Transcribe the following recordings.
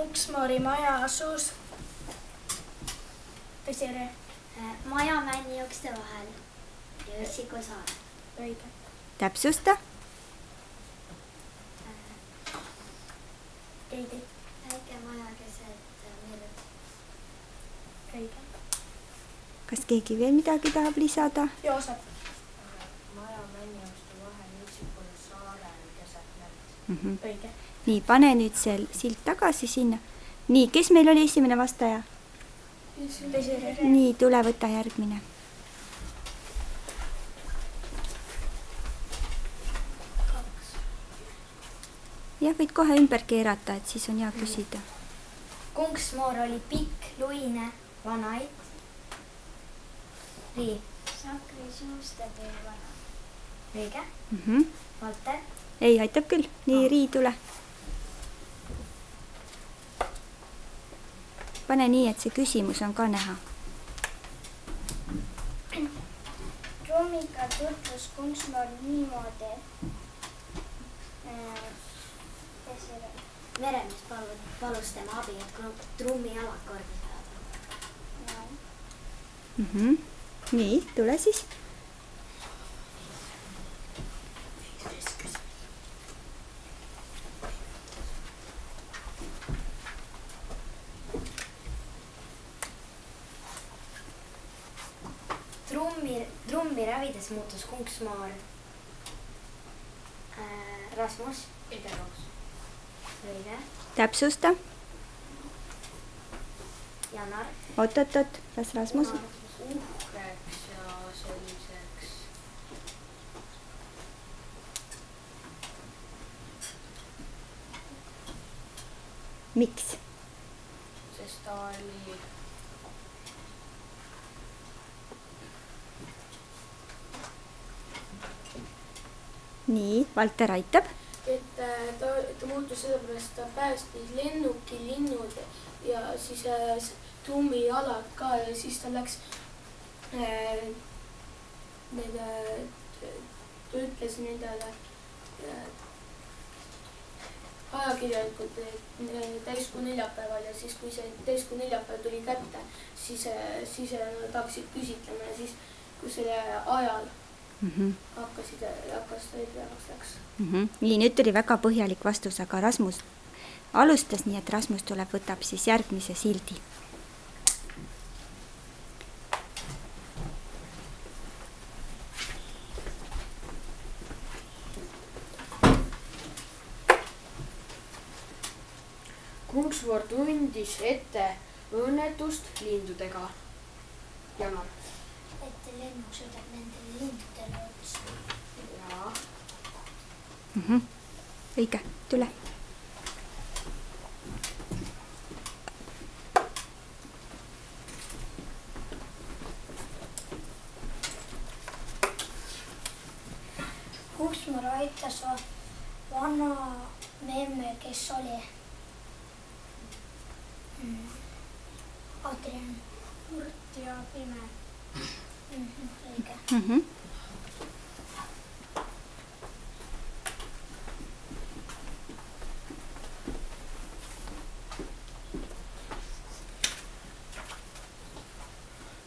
Kunksmaari maja asus Pesire. Maja Männiokste vahel ja üksikul saarel. Õige. Täpsusta. Keidi. Väike maja keset merd. Õige. Kas keegi veel midagi tahab lisada? Joosep. Maja Männiokste vahel üksikul saarel keset merd. Õige. Nii, pane nüüd see silt tagasi sinna. Nii, kes meil oli esimene vastaja? Pesire. Nii, tule võta järgmine. Jah, võid kohe ümber keerata, et siis on hea küsida. Kunksmaar oli pikk, luine, vanaid. Rii. Sakri suustetöö vana. Õige. Valter. Ei, aitab küll. Nii, Rii, tule. Pane nii, et see küsimus on ka näha. Trummiga tutvus Kunksmaar niimoodi. Meremees palus tema abi, et trummi jalad korda saada. Nii, tule siis. Trummi ravides muutus Kunksmaar Rasmus. Ederoks. Õige. Täpsusta. Janar. Oot, las Rasmus. Uhkeks ja selliseks. Miks? Sest ta oli Nii, Valter aitab. Et ta muutus sellepärast, ta päästis lennuki linnud ja siis trummi jalad ka ja siis ta läks ta ütles nendele ajakirjanikud täiskuu neljapäeval ja siis kui see täiskuu neljapäev tuli kätte, siis nad hakkasid küsitlema ja siis kui selle ajal hakkas ta ütlevaks läks. Nii, nüüd tuli väga põhjalik vastus, aga Rasmus alustas nii, et Rasmus võtab siis järgmise sildi. Kunksmaar tundis ette õnnetust lindudega. Janar. Et lennuk sõidab nendele lindudele otsa. Jaa. Õige, tule. Kunksmaar aitas vana memme, kes oli Adrian. Kurt ja pime. Õige.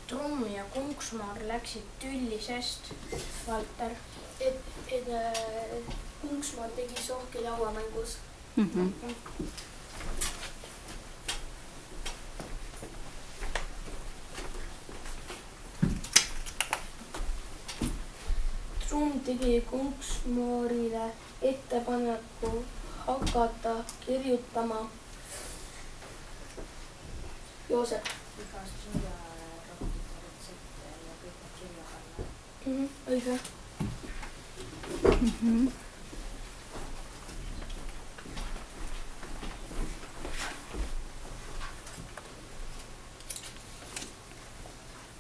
Trumm ja Kunksmaar läksid tülli, sest Valter, et Kunksmaar tegi sohki lauamängus. Trumm tegi Kunksmaarile ettepaneku hakata kirjutama. Joosep. igast süüarohtide retsepte ja kõik need kirja panna. Õige.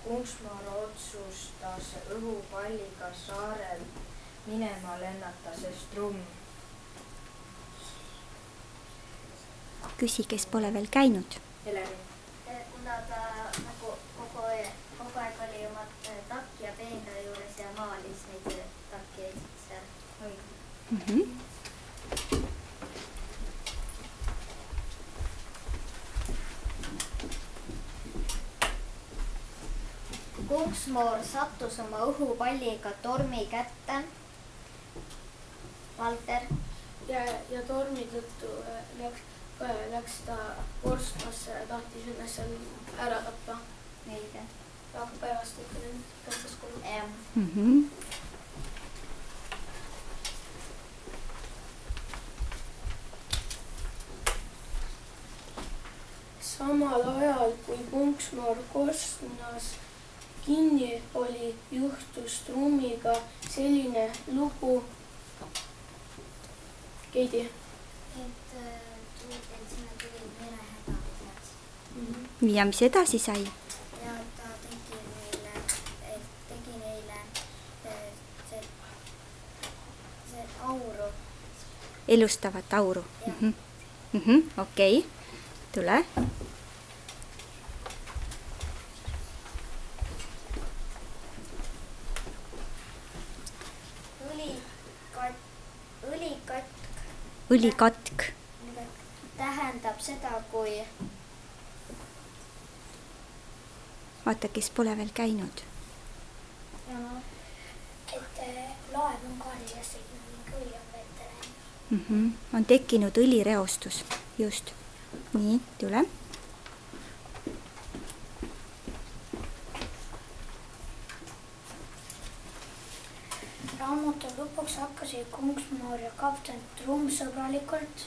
Kunksmaar otsustas õhupalliga saarel minema lennata, sest Trumm. Küsi, kes pole veel käinud. Heleri. Kuna ta nagu kogu aeg oli oma takki ja peenra juures ja maalis neid takkeid seal. punksmoor sattus oma õhupalliga tormi kätte. Valter. Ja tormi tõttu läks ta korstnasse ja tahtis ennast seal ära tappa. Õige. Aga pärast ikka lõpetas kodu. Samal ajal, kui punksmoor korstnas kinni oli, juhtus trummiga selline lugu. Keidi. Et sinna tuli merehäda. ja mis edasi sai? Ja ta tegi neile see auru. Elustavat auru. Okei. Tule. Õlikatk tähendab seda, kui vaata, kes pole veel käinud. et laev on kaardigas ning õli on vette läinud. On tekkinud õlireostus. Just. Nii, tule. Raamatu lõpuks hakkasid punksmoor ja kapten Trumm sõbralikult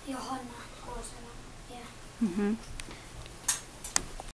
Johanna koosena.